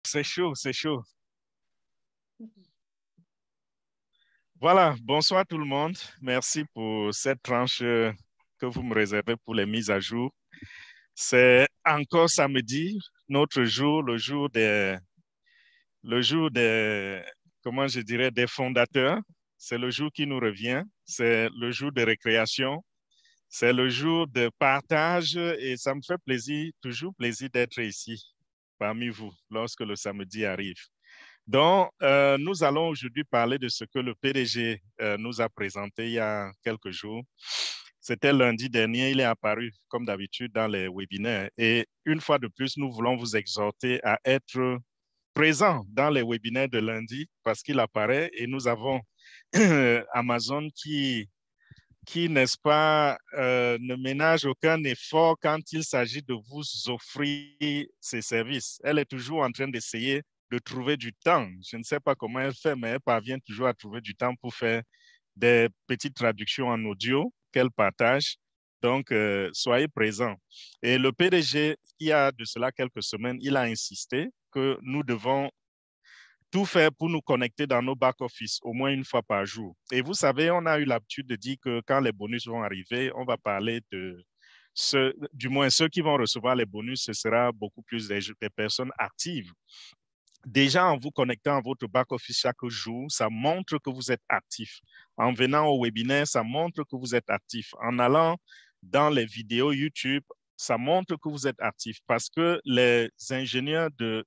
c'est chaud, c'est chaud. Voilà, bonsoir tout le monde. Merci pour cette tranche que vous me réservez pour les mises à jour. C'est encore samedi, notre jour, le jour des, comment je dirais, des fondateurs. C'est le jour qui nous revient. C'est le jour de récréation. C'est le jour de partage et ça me fait plaisir, toujours plaisir d'être ici parmi vous lorsque le samedi arrive. Donc, nous allons aujourd'hui parler de ce que le PDG nous a présenté il y a quelques jours. C'était lundi dernier, il est apparu comme d'habitude dans les webinaires. Et une fois de plus, nous voulons vous exhorter à être présent dans les webinaires de lundi parce qu'il apparaît et nous avons Amazon qui, n'est-ce pas, ne ménage aucun effort quand il s'agit de vous offrir ses services. Elle est toujours en train d'essayer de trouver du temps. Je ne sais pas comment elle fait, mais elle parvient toujours à trouver du temps pour faire des petites traductions en audio qu'elle partage. Donc, soyez présents. Et le PDG, il y a de cela quelques semaines, il a insisté que nous devons tout faire pour nous connecter dans nos back-office au moins une fois par jour. Et vous savez, on a eu l'habitude de dire que quand les bonus vont arriver, on va parler de ceux, du moins ceux qui vont recevoir les bonus, ce sera beaucoup plus des personnes actives. Déjà, en vous connectant à votre back-office chaque jour, ça montre que vous êtes actif. En venant au webinaire, ça montre que vous êtes actif. En allant dans les vidéos YouTube, ça montre que vous êtes actif parce que les ingénieurs de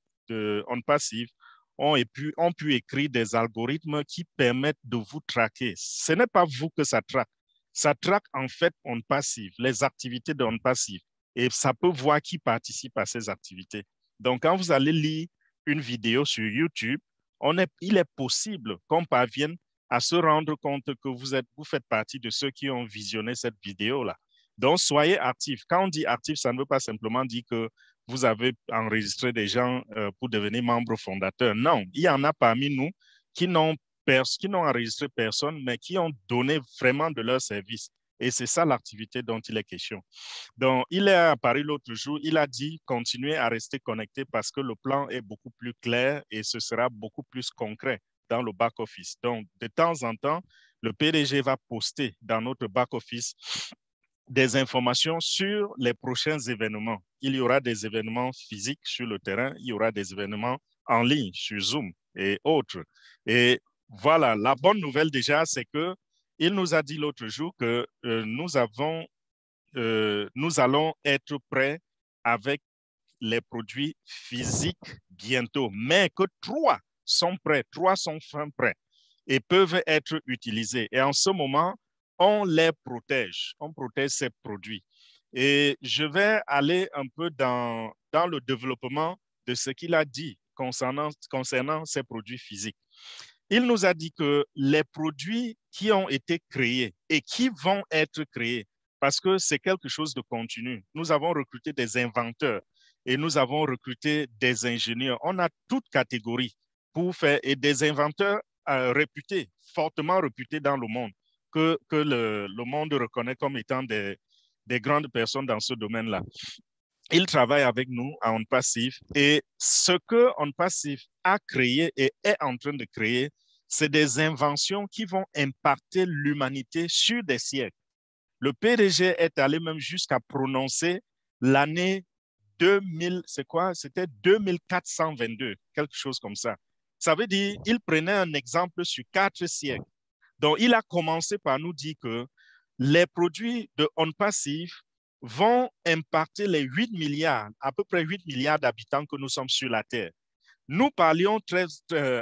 OnPassive ont pu écrire des algorithmes qui permettent de vous traquer. Ce n'est pas vous que ça traque. Ça traque en fait OnPassive, les activités de OnPassive. Et ça peut voir qui participe à ces activités. Donc, quand vous allez lire une vidéo sur YouTube, il est possible qu'on parvienne à se rendre compte que vous faites partie de ceux qui ont visionné cette vidéo-là. Donc, soyez actifs. Quand on dit actif, ça ne veut pas simplement dire que vous avez enregistré des gens pour devenir membre fondateur. Non, il y en a parmi nous qui n'ont enregistré personne, mais qui ont donné vraiment de leur service. Et c'est ça l'activité dont il est question. Donc, il est apparu l'autre jour, il a dit continuez à rester connecté parce que le plan est beaucoup plus clair et ce sera beaucoup plus concret dans le back-office. Donc, de temps en temps, le PDG va poster dans notre back-office des informations sur les prochains événements. Il y aura des événements physiques sur le terrain, il y aura des événements en ligne sur Zoom et autres. Et voilà, la bonne nouvelle déjà, c'est que il nous a dit l'autre jour que nous allons être prêts avec les produits physiques bientôt, mais que 3 sont fin prêts et peuvent être utilisés. Et en ce moment, on les protège, on protège ces produits. Et je vais aller un peu dans le développement de ce qu'il a dit concernant ces produits physiques. Il nous a dit que les produits qui ont été créés et qui vont être créés, parce que c'est quelque chose de continu. Nous avons recruté des inventeurs et nous avons recruté des ingénieurs. On a toute catégorie pour faire, et des inventeurs réputés, fortement réputés dans le monde, que le monde reconnaît comme étant des grandes personnes dans ce domaine-là. Ils travaillent avec nous à OnPassive et ce que OnPassive a créé et est en train de créer, c'est des inventions qui vont impacter l'humanité sur des siècles. Le PDG est allé même jusqu'à prononcer l'année 2000, c'est quoi? C'était 2422, quelque chose comme ça. Ça veut dire qu'il prenait un exemple sur 4 siècles. Donc, il a commencé par nous dire que les produits de OnPassive vont impacter les 8 milliards, à peu près 8 milliards d'habitants que nous sommes sur la Terre. Nous parlions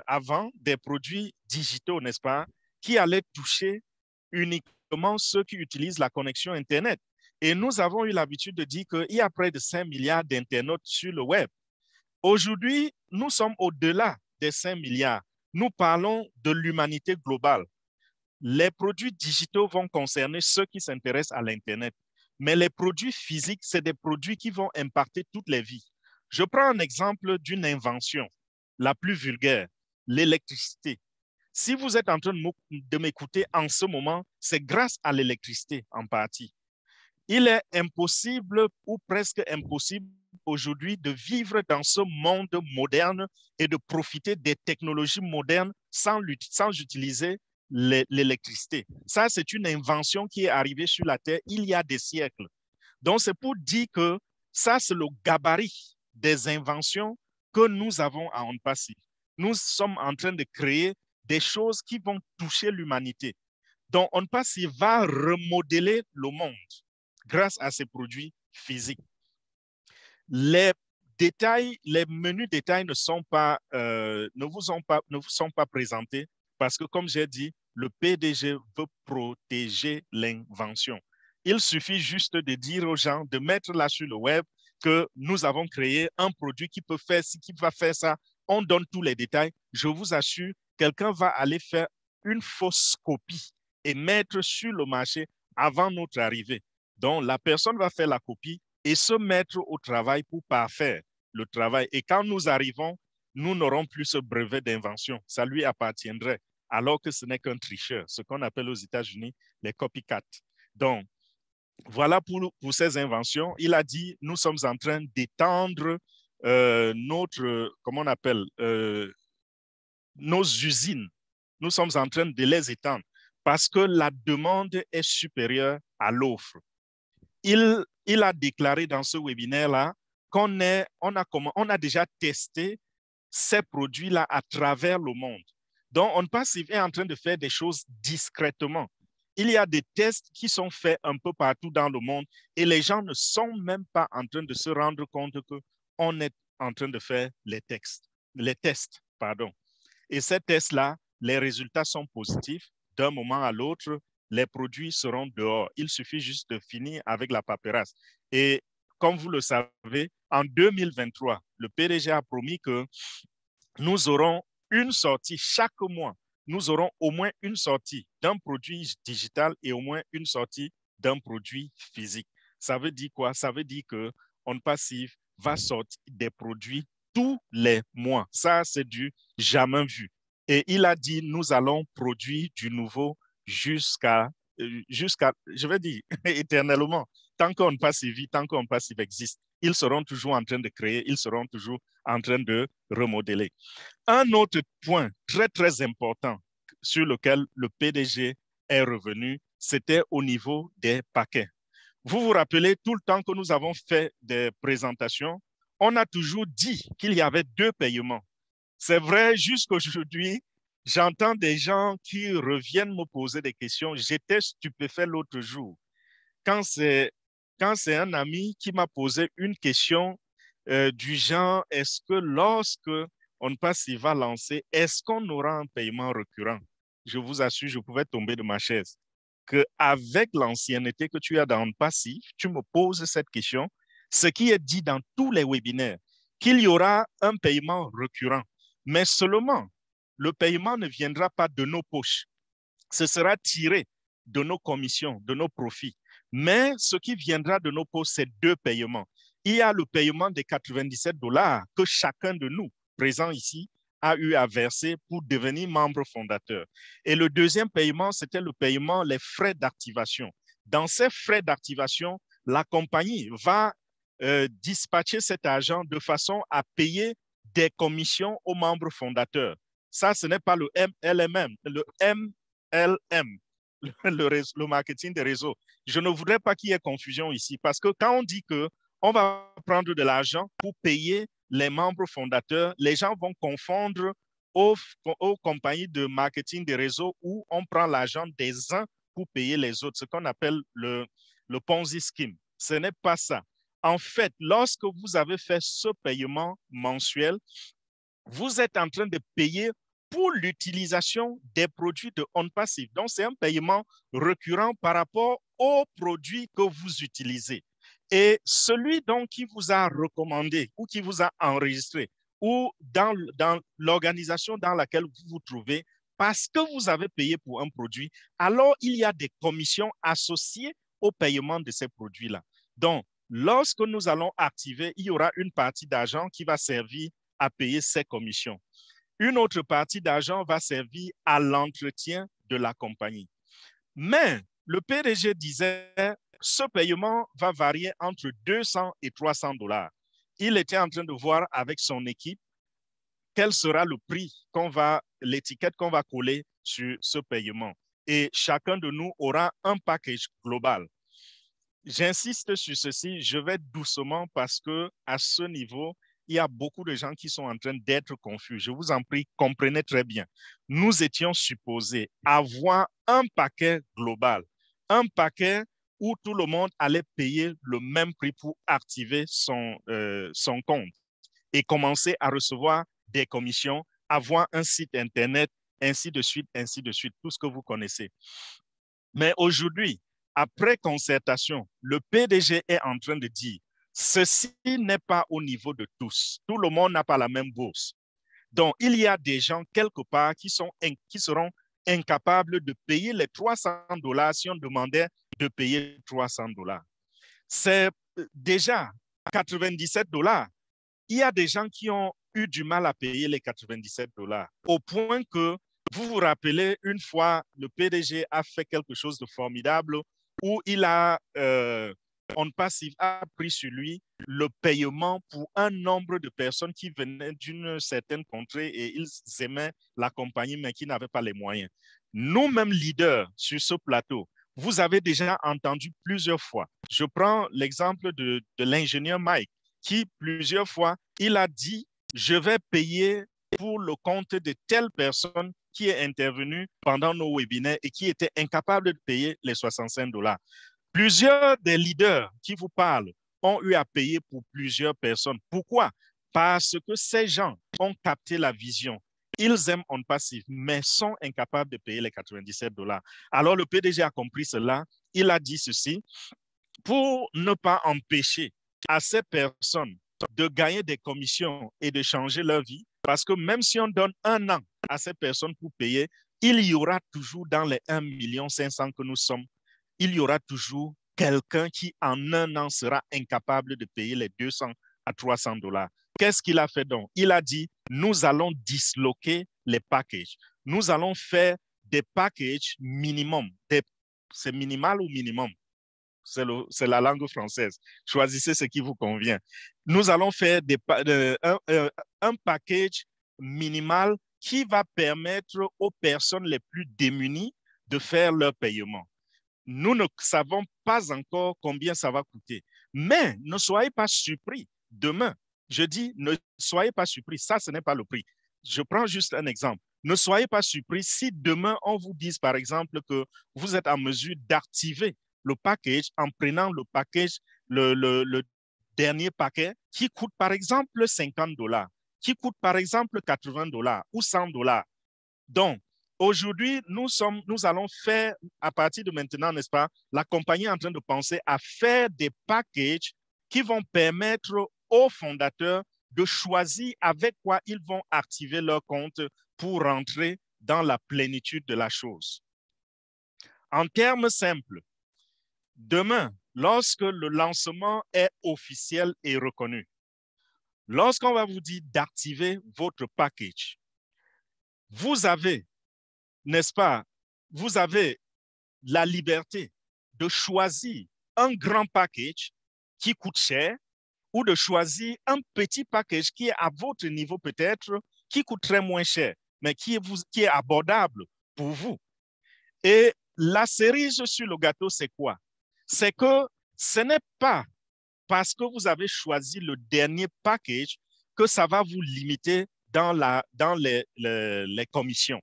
avant des produits digitaux, n'est-ce pas, qui allaient toucher uniquement ceux qui utilisent la connexion Internet. Et nous avons eu l'habitude de dire qu'il y a près de 5 milliards d'internautes sur le web. Aujourd'hui, nous sommes au-delà des 5 milliards. Nous parlons de l'humanité globale. Les produits digitaux vont concerner ceux qui s'intéressent à l'Internet. Mais les produits physiques, c'est des produits qui vont impacter toutes les vies. Je prends un exemple d'une invention, la plus vulgaire, l'électricité. Si vous êtes en train de m'écouter en ce moment, c'est grâce à l'électricité en partie. Il est impossible ou presque impossible aujourd'hui de vivre dans ce monde moderne et de profiter des technologies modernes sans utiliser l'électricité. Ça, c'est une invention qui est arrivée sur la Terre il y a des siècles. Donc, c'est pour dire que ça, c'est le gabarit des inventions que nous avons à ONPACIF. Nous sommes en train de créer des choses qui vont toucher l'humanité. Donc, ONPACIF va remodeler le monde grâce à ces produits physiques. Les détails, les menus détails ne vous sont pas présentés parce que, comme j'ai dit, le PDG veut protéger l'invention. Il suffit juste de dire aux gens, de mettre là sur le web que nous avons créé un produit qui peut faire ci, qui va faire ça. On donne tous les détails. Je vous assure, quelqu'un va aller faire une fausse copie et mettre sur le marché avant notre arrivée. Donc, la personne va faire la copie et se mettre au travail pour parfaire le travail. Et quand nous arrivons, nous n'aurons plus ce brevet d'invention. Ça lui appartiendrait, alors que ce n'est qu'un tricheur, ce qu'on appelle aux États-Unis les copycats. Donc, voilà pour ces inventions. Il a dit, nous sommes en train d'étendre notre, comment on appelle, nos usines. Nous sommes en train de les étendre parce que la demande est supérieure à l'offre. Il a déclaré dans ce webinaire-là qu'on a déjà testé ces produits-là à travers le monde. Donc, ONPACIF est en train de faire des choses discrètement. Il y a des tests qui sont faits un peu partout dans le monde et les gens ne sont même pas en train de se rendre compte qu'on est en train de faire les tests. Et ces tests-là, les résultats sont positifs. D'un moment à l'autre, les produits seront dehors. Il suffit juste de finir avec la paperasse. Et comme vous le savez, en 2023, le PDG a promis que nous aurons une sortie chaque mois. Nous aurons au moins une sortie d'un produit digital et au moins une sortie d'un produit physique. Ça veut dire quoi? Ça veut dire que ONPACIF va sortir des produits tous les mois. Ça, c'est du jamais vu. Et il a dit, nous allons produire du nouveau jusqu'à, je vais dire, éternellement. Tant qu'ONPACIF vit, tant qu'ONPACIF existe, ils seront toujours en train de créer, ils seront toujours en train de remodeler. Un autre point très, très important sur lequel le PDG est revenu, c'était au niveau des paquets. Vous vous rappelez, tout le temps que nous avons fait des présentations, on a toujours dit qu'il y avait deux paiements. C'est vrai, jusqu'aujourd'hui, j'entends des gens qui reviennent me poser des questions. J'étais stupéfait l'autre jour. Quand c'est un ami qui m'a posé une question du genre, est-ce que lorsque ONPACIF va lancer, est-ce qu'on aura un paiement récurrent? Je vous assure, je pouvais tomber de ma chaise. Qu'avec l'ancienneté que tu as dans ONPACIF, tu me poses cette question, ce qui est dit dans tous les webinaires, qu'il y aura un paiement récurrent. Mais seulement, le paiement ne viendra pas de nos poches. Ce sera tiré de nos commissions, de nos profits. Mais ce qui viendra de nos poches, c'est deux paiements. Il y a le paiement des 97 $ que chacun de nous, présents ici, a eu à verser pour devenir membre fondateur. Et le deuxième paiement, c'était le paiement, les frais d'activation. Dans ces frais d'activation, la compagnie va dispatcher cet argent de façon à payer des commissions aux membres fondateurs. Ça, ce n'est pas le MLM, le MLM, le marketing des réseaux. Je ne voudrais pas qu'il y ait confusion ici parce que quand on dit qu'on va prendre de l'argent pour payer les membres fondateurs, les gens vont confondre aux compagnies de marketing des réseaux où on prend l'argent des uns pour payer les autres, ce qu'on appelle le Ponzi scheme. Ce n'est pas ça. En fait, lorsque vous avez fait ce paiement mensuel, vous êtes en train de payer pour l'utilisation des produits de ONPACIF. Donc, c'est un paiement récurrent par rapport aux produits que vous utilisez. Et celui donc qui vous a recommandé ou qui vous a enregistré ou dans l'organisation dans laquelle vous vous trouvez, parce que vous avez payé pour un produit, alors il y a des commissions associées au paiement de ces produits-là. Donc, lorsque nous allons activer, il y aura une partie d'argent qui va servir à payer ces commissions. Une autre partie d'argent va servir à l'entretien de la compagnie. Mais le PDG disait, ce paiement va varier entre 200 et 300 $. il était en train de voir avec son équipe quel sera le prix l'étiquette qu'on va coller sur ce paiement. Et chacun de nous aura un package global. J'insiste sur ceci, je vais doucement parce que à ce niveau, il y a beaucoup de gens qui sont en train d'être confus. Je vous en prie, comprenez très bien. Nous étions supposés avoir un paquet global, un paquet où tout le monde allait payer le même prix pour activer son compte et commencer à recevoir des commissions, avoir un site Internet, ainsi de suite, tout ce que vous connaissez. Mais aujourd'hui, après concertation, le PDG est en train de dire, ceci n'est pas au niveau de tous. Tout le monde n'a pas la même bourse. Donc, il y a des gens quelque part qui seront incapables de payer les $300 si on demandait de payer $300. C'est déjà $97. Il y a des gens qui ont eu du mal à payer les $97, au point que vous vous rappelez, une fois, le PDG a fait quelque chose de formidable où OnPassive a pris sur lui le paiement pour un nombre de personnes qui venaient d'une certaine contrée et ils aimaient la compagnie, mais qui n'avaient pas les moyens. Nous-mêmes leaders sur ce plateau, vous avez déjà entendu plusieurs fois. Je prends l'exemple de l'ingénieur Mike, qui plusieurs fois, il a dit, je vais payer pour le compte de telle personne qui est intervenue pendant nos webinaires et qui était incapable de payer les $65. Plusieurs des leaders qui vous parlent ont eu à payer pour plusieurs personnes. Pourquoi? Parce que ces gens ont capté la vision. Ils aiment OnPassive, mais sont incapables de payer les $97. Alors le PDG a compris cela. Il a dit ceci, pour ne pas empêcher à ces personnes de gagner des commissions et de changer leur vie, parce que même si on donne un an à ces personnes pour payer, il y aura toujours dans les 1,5 million que nous sommes, il y aura toujours quelqu'un qui en un an sera incapable de payer les $200 à $300. Qu'est-ce qu'il a fait donc? Il a dit, nous allons disloquer les packages. Nous allons faire des packages minimum. C'est minimal ou minimum? C'est la langue française. Choisissez ce qui vous convient. Nous allons faire un package minimal qui va permettre aux personnes les plus démunies de faire leur paiement. Nous ne savons pas encore combien ça va coûter, mais ne soyez pas surpris. Demain, je dis, ne soyez pas surpris. Ça, ce n'est pas le prix. Je prends juste un exemple. Ne soyez pas surpris si demain, on vous dise, par exemple, que vous êtes en mesure d'activer le package en prenant le package, le dernier paquet qui coûte par exemple $50, qui coûte par exemple $80 ou $100. Donc, aujourd'hui, nous allons faire, à partir de maintenant, n'est-ce pas, la compagnie est en train de penser à faire des packages qui vont permettre aux fondateurs de choisir avec quoi ils vont activer leur compte pour rentrer dans la plénitude de la chose. En termes simples, demain, lorsque le lancement est officiel et reconnu, lorsqu'on va vous dire d'activer votre package, vous avez, n'est-ce pas, vous avez la liberté de choisir un grand package qui coûte cher ou de choisir un petit package qui est à votre niveau peut-être, qui coûterait moins cher, mais qui est abordable pour vous. Et la cerise sur le gâteau, c'est quoi? C'est que ce n'est pas parce que vous avez choisi le dernier package que ça va vous limiter dans les commissions.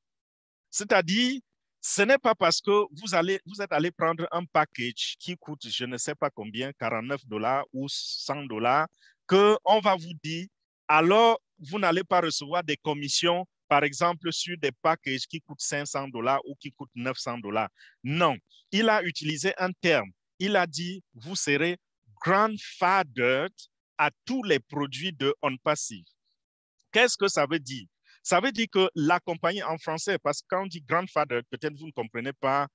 C'est-à-dire, ce n'est pas parce que vous êtes allé prendre un package qui coûte, je ne sais pas combien, $49 ou $100, qu'on va vous dire, alors vous n'allez pas recevoir des commissions, par exemple, sur des packages qui coûtent $500 ou qui coûtent $900. Non, il a utilisé un terme. Il a dit, vous serez grandfathered à tous les produits de OnPassive. Qu'est-ce que ça veut dire? Ça veut dire que la compagnie en français, parce que quand on dit grandfather, peut-être vous ne comprenez pas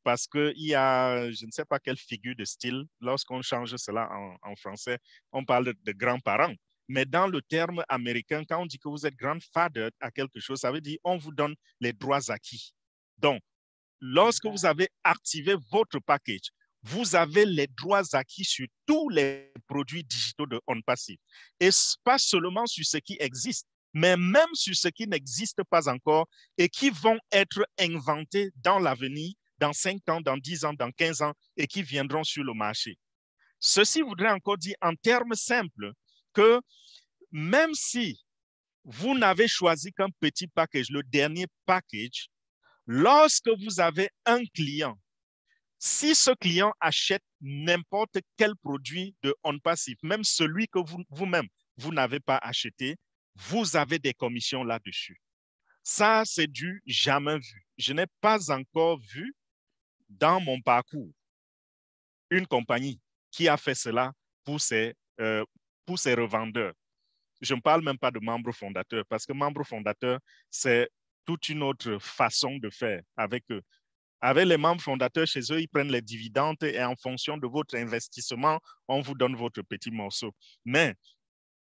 parce qu'il y a, je ne sais pas quelle figure de style, lorsqu'on change cela en français, on parle de grands-parents. Mais dans le terme américain, quand on dit que vous êtes grandfather à quelque chose, ça veut dire on vous donne les droits acquis. Donc, lorsque vous avez activé votre package, vous avez les droits acquis sur tous les produits digitaux de OnPassive. Et pas seulement sur ce qui existe, mais même sur ce qui n'existe pas encore et qui vont être inventés dans l'avenir, dans 5 ans, dans 10 ans, dans 15 ans, et qui viendront sur le marché. Ceci voudrait encore dire en termes simples que même si vous n'avez choisi qu'un petit package, le dernier package, lorsque vous avez un client, si ce client achète n'importe quel produit de OnPassive, même celui que vous-même, vous n'avez pas acheté, vous avez des commissions là-dessus. Ça, c'est du jamais vu. Je n'ai pas encore vu dans mon parcours une compagnie qui a fait cela pour ses revendeurs. Je ne parle même pas de membres fondateurs, parce que membres fondateurs, c'est toute une autre façon de faire avec eux. Avec les membres fondateurs, chez eux, ils prennent les dividendes et en fonction de votre investissement, on vous donne votre petit morceau. Mais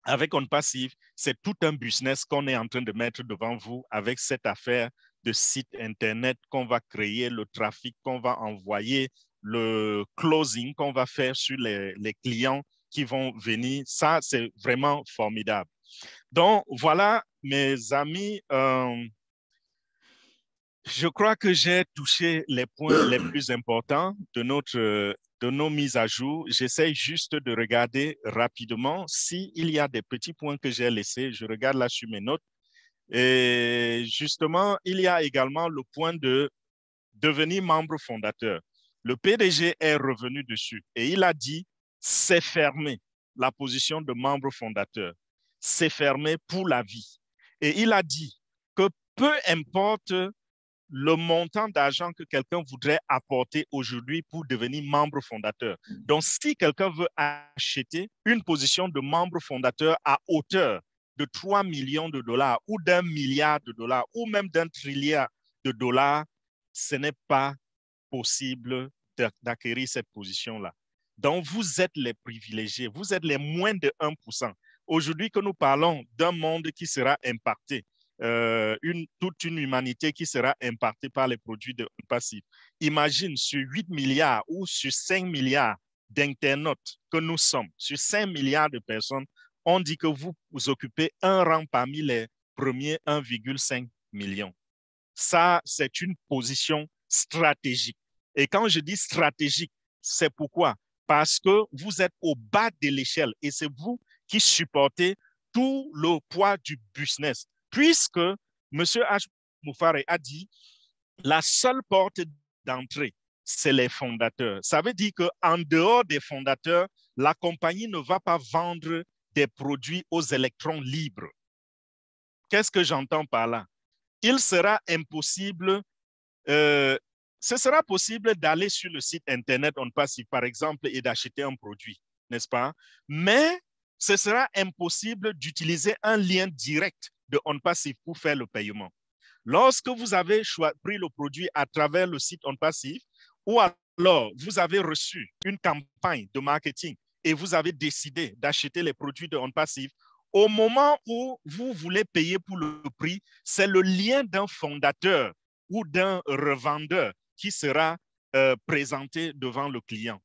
avec OnPassive, c'est tout un business qu'on est en train de mettre devant vous avec cette affaire de site Internet qu'on va créer, le trafic qu'on va envoyer, le closing qu'on va faire sur les clients qui vont venir. Ça, c'est vraiment formidable. Donc, voilà, mes amis, je crois que j'ai touché les points les plus importants de nos mises à jour. J'essaie juste de regarder rapidement s'il y a des petits points que j'ai laissés. Je regarde là sur mes notes. Et justement, il y a également le point de devenir membre fondateur. Le PDG est revenu dessus et il a dit, c'est fermé, la position de membre fondateur. C'est fermé pour la vie. Et il a dit que peu importe le montant d'argent que quelqu'un voudrait apporter aujourd'hui pour devenir membre fondateur. Donc, si quelqu'un veut acheter une position de membre fondateur à hauteur de 3 millions de dollars ou d'1 milliard de dollars ou même d'1 trilliard de dollars, ce n'est pas possible d'acquérir cette position-là. Donc, vous êtes les privilégiés, vous êtes les moins de 1%. Aujourd'hui que nous parlons d'un monde qui sera impacté, toute une humanité qui sera impactée par les produits de OnPassive. Imagine sur 8 milliards ou sur 5 milliards d'internautes que nous sommes, sur 5 milliards de personnes, on dit que vous occupez un rang parmi les premiers 1,5 million. Ça, c'est une position stratégique. Et quand je dis stratégique, c'est pourquoi? Parce que vous êtes au bas de l'échelle et c'est vous qui supportez tout le poids du business. Puisque M. H. Moufare a dit la seule porte d'entrée, c'est les fondateurs. Ça veut dire qu'en dehors des fondateurs, la compagnie ne va pas vendre des produits aux électrons libres. Qu'est-ce que j'entends par là? Il sera impossible, ce sera possible d'aller sur le site Internet OnPassive, par exemple, et d'acheter un produit, n'est-ce pas? Mais ce sera impossible d'utiliser un lien direct de OnPassive pour faire le paiement. Lorsque vous avez pris le produit à travers le site OnPassive, ou alors vous avez reçu une campagne de marketing et vous avez décidé d'acheter les produits de OnPassive, au moment où vous voulez payer pour le prix, c'est le lien d'un fondateur ou d'un revendeur qui sera présenté devant le client.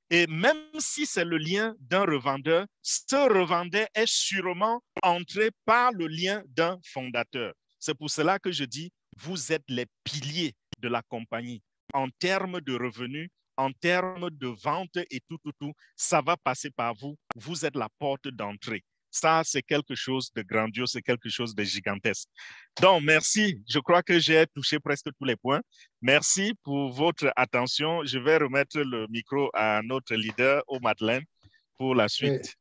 Et même si c'est le lien d'un revendeur, ce revendeur est sûrement entré par le lien d'un fondateur. C'est pour cela que je dis, vous êtes les piliers de la compagnie. En termes de revenus, en termes de vente et tout, ça va passer par vous. Vous êtes la porte d'entrée. Ça, c'est quelque chose de grandiose, c'est quelque chose de gigantesque. Donc, merci. Je crois que j'ai touché presque tous les points. Merci pour votre attention. Je vais remettre le micro à notre leader, au Madeleine, pour la suite.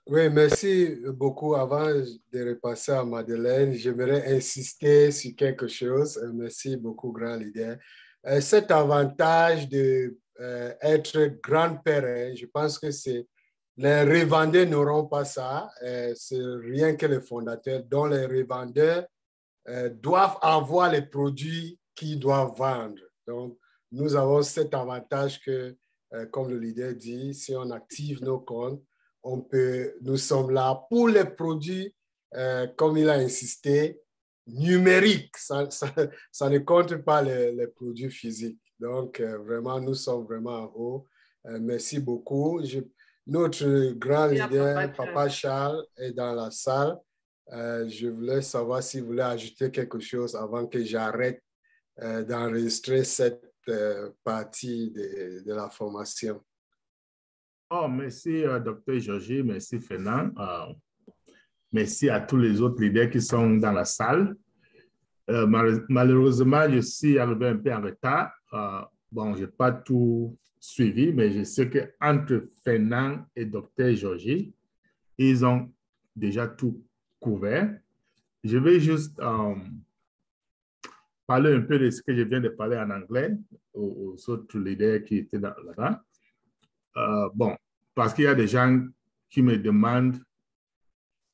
Oui, merci beaucoup. Avant de repasser à Madeleine, j'aimerais insister sur quelque chose. Merci beaucoup, grand leader. Cet avantage d'être grand-père, je pense que les revendeurs n'auront pas ça. C'est rien que les fondateurs, dont les revendeurs doivent avoir les produits qu'ils doivent vendre. Donc, nous avons cet avantage que, comme le leader dit, si on active nos comptes, nous sommes là pour les produits, comme il a insisté, numérique. Ça ne compte pas les produits physiques. Donc, vraiment, nous sommes vraiment en haut. Merci beaucoup. Notre grand leader, Papa Charles, est dans la salle. Je voulais savoir s'il voulait ajouter quelque chose avant que j'arrête d'enregistrer cette partie de la formation. Oh, merci, Dr. Georgie, merci, Fernand. Merci à tous les autres leaders qui sont dans la salle. Malheureusement, je suis arrivé un peu en retard. Bon, je n'ai pas tout suivi, mais je sais qu'entre Fernand et Dr. Georgie, ils ont déjà tout couvert. Je vais juste parler un peu de ce que je viens de parler en anglais aux autres leaders qui étaient là-bas. Bon, parce qu'il y a des gens qui me demandent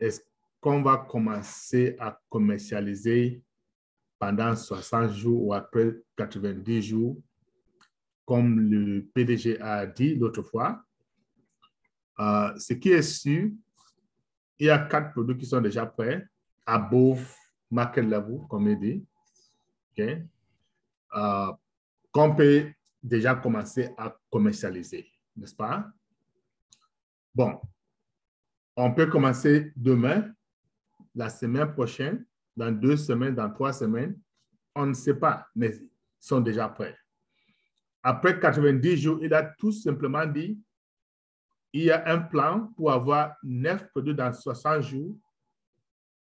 est-ce qu'on va commencer à commercialiser pendant 60 jours ou après 90 jours, comme le PDG a dit l'autre fois. Ce qui est sûr, il y a 4 produits qui sont déjà prêts, above market level, comme il dit, okay? Qu'on peut déjà commencer à commercialiser, n'est-ce pas? Bon, on peut commencer demain, la semaine prochaine, dans 2 semaines, dans 3 semaines, on ne sait pas, mais ils sont déjà prêts. Après 90 jours, il a tout simplement dit, il y a un plan pour avoir 9 produits dans 60 jours.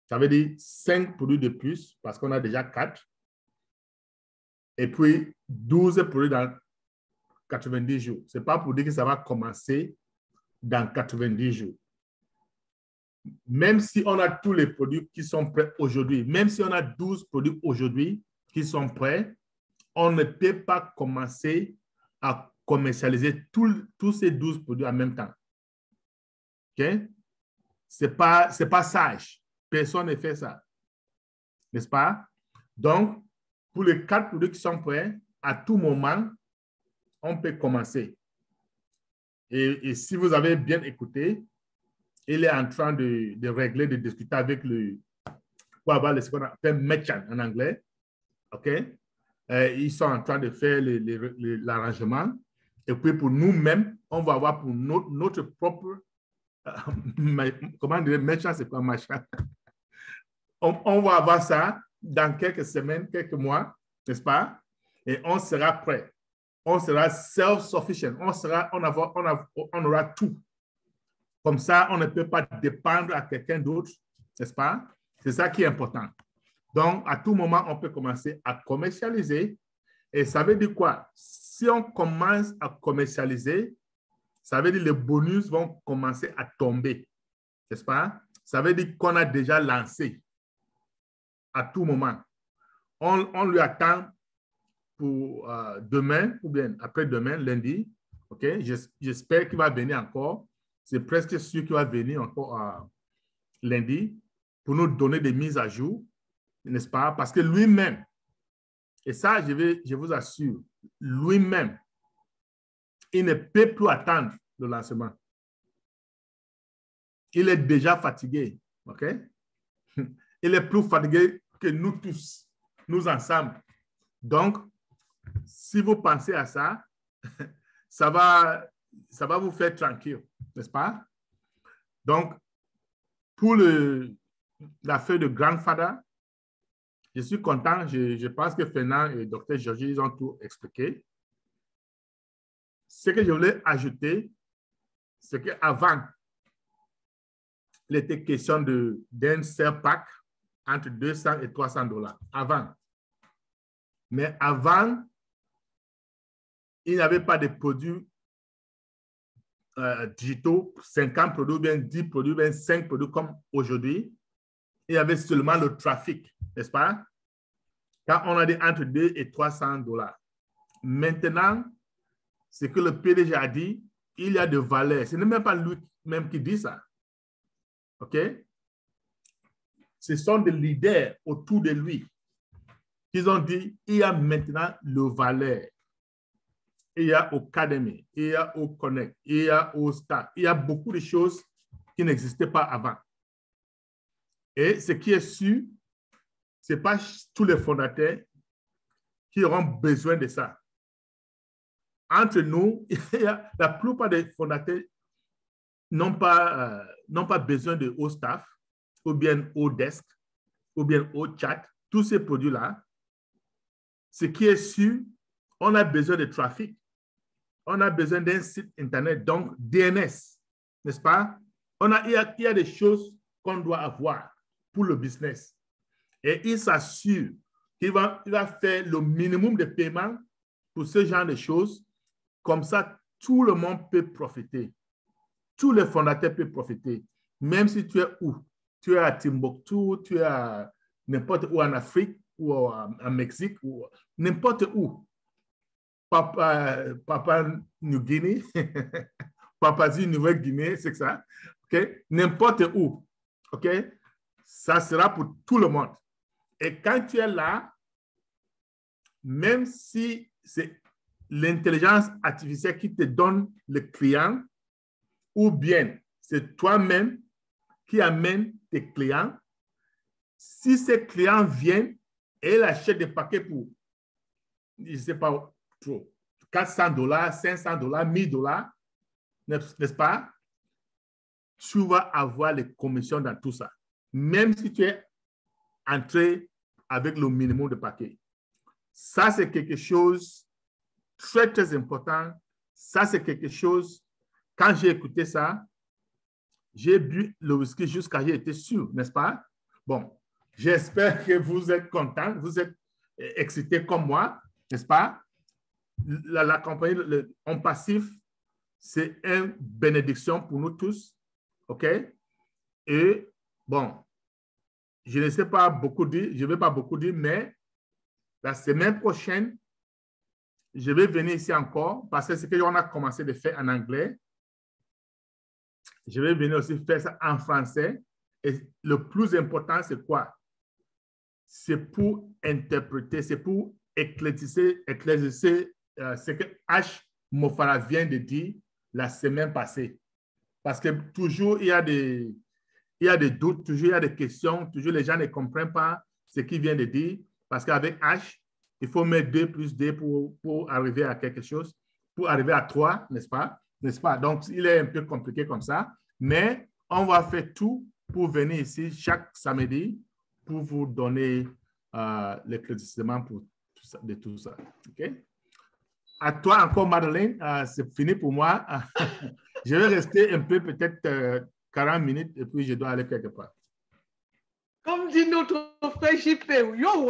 Ça veut dire 5 produits de plus, parce qu'on a déjà 4. Et puis 12 produits dans 90 jours. Ce n'est pas pour dire que ça va commencer dans 90 jours. Même si on a tous les produits qui sont prêts aujourd'hui, même si on a 12 produits aujourd'hui qui sont prêts, on ne peut pas commencer à commercialiser tous ces 12 produits en même temps. OK? C'est pas sage. Personne ne fait ça. N'est-ce pas? Donc, pour les 4 produits qui sont prêts, à tout moment, on peut commencer. Et si vous avez bien écouté, il est en train de régler, de discuter avec pour avoir ce qu'on appelle merchant en anglais. OK? Ils sont en train de faire l'arrangement. Et puis, pour nous-mêmes, on va avoir pour notre propre, comment dire, merchant, c'est quoi machin? On va avoir ça dans quelques semaines, quelques mois, n'est-ce pas? Et on sera prêt. On sera self-sufficient. On aura tout. Comme ça, on ne peut pas dépendre à quelqu'un d'autre, n'est-ce pas? C'est ça qui est important. Donc, à tout moment, on peut commencer à commercialiser. Et ça veut dire quoi? Si on commence à commercialiser, ça veut dire que les bonus vont commencer à tomber, n'est-ce pas? Ça veut dire qu'on a déjà lancé à tout moment. On lui attend pour demain, ou bien après-demain, lundi. OK? J'espère qu'il va venir encore. C'est presque sûr qu'il va venir encore lundi pour nous donner des mises à jour, n'est-ce pas? Parce que lui-même, et ça, je vous assure, lui-même, il ne peut plus attendre le lancement. Il est déjà fatigué, OK? Il est plus fatigué que nous tous, nous ensemble. Donc, si vous pensez à ça, ça va vous faire tranquille, n'est-ce pas? Donc, pour l'affaire de Grandfather, je suis content. Je pense que Fernand et Dr. Georgie, ils ont tout expliqué. Ce que je voulais ajouter, c'est qu'avant, il était question d'un sell pack entre 200 et 300 $. Avant. Mais avant, il n'y avait pas de produits digitaux, 50 produits, bien 10 produits, bien 5 produits comme aujourd'hui. Il y avait seulement le trafic, n'est-ce pas? Quand on a dit entre 2 et 300 $. Maintenant, ce que le PDG a dit, il y a de valeur. Ce n'est même pas lui-même qui dit ça. OK? Ce sont des leaders autour de lui qui ont dit, il y a maintenant le valeur. Il y a au Academy, il y a au Connect, il y a au Star. Il y a beaucoup de choses qui n'existaient pas avant. Et ce qui est sûr, ce n'est pas tous les fondateurs qui auront besoin de ça. Entre nous, la plupart des fondateurs n'ont pas besoin de haut staff, ou bien haut desk, ou bien haut chat. Tous ces produits-là, ce qui est sûr, on a besoin de trafic. On a besoin d'un site Internet, donc DNS, n'est-ce pas? Il y a des choses qu'on doit avoir pour le business. Et il s'assure qu'il va faire le minimum de paiement pour ce genre de choses. Comme ça, tout le monde peut profiter. Tous les fondateurs peuvent profiter. Même si tu es où? Tu es à Timbuktu, tu es à n'importe où en Afrique ou en Mexique ou n'importe où. Papua New Guinea, Papouasie Nouvelle-Guinée, c'est ça. Okay? N'importe où. OK? Ça sera pour tout le monde. Et quand tu es là, même si c'est l'intelligence artificielle qui te donne le client, ou bien c'est toi-même qui amène tes clients, si ces clients viennent et ils achètent des paquets pour, je ne sais pas, trop, $400, $500, $1000, n'est-ce pas? Tu vas avoir les commissions dans tout ça. Même si tu es entré avec le minimum de paquets. Ça, c'est quelque chose très, très important. Ça, c'est quelque chose, quand j'ai écouté ça, j'ai bu le whisky jusqu'à j'ai été sûr, n'est-ce pas? Bon, j'espère que vous êtes contents, vous êtes excités comme moi, n'est-ce pas? La compagnie en passif, c'est une bénédiction pour nous tous, OK? Et bon, je ne sais pas beaucoup dire, je ne vais pas beaucoup dire, mais la semaine prochaine, je vais venir ici encore parce que c'est ce qu'on a commencé de faire en anglais. Je vais venir aussi faire ça en français. Et le plus important, c'est quoi? C'est pour interpréter, c'est pour éclaircir ce que H. Mofara vient de dire la semaine passée. Parce que toujours, il y a des doutes, toujours il y a des questions, toujours les gens ne comprennent pas ce qu'il vient de dire. Parce qu'avec H, il faut mettre 2 plus 2 pour arriver à quelque chose, pour arriver à 3, n'est-ce pas? N'est-ce pas? Donc, il est un peu compliqué comme ça, mais on va faire tout pour venir ici chaque samedi pour vous donner l'éclaircissement pour tout ça. OK? À toi encore, Madeleine, c'est fini pour moi. Je vais rester un peu, peut-être 40 minutes, et puis je dois aller quelque part. Comme dit notre frère JP, yo!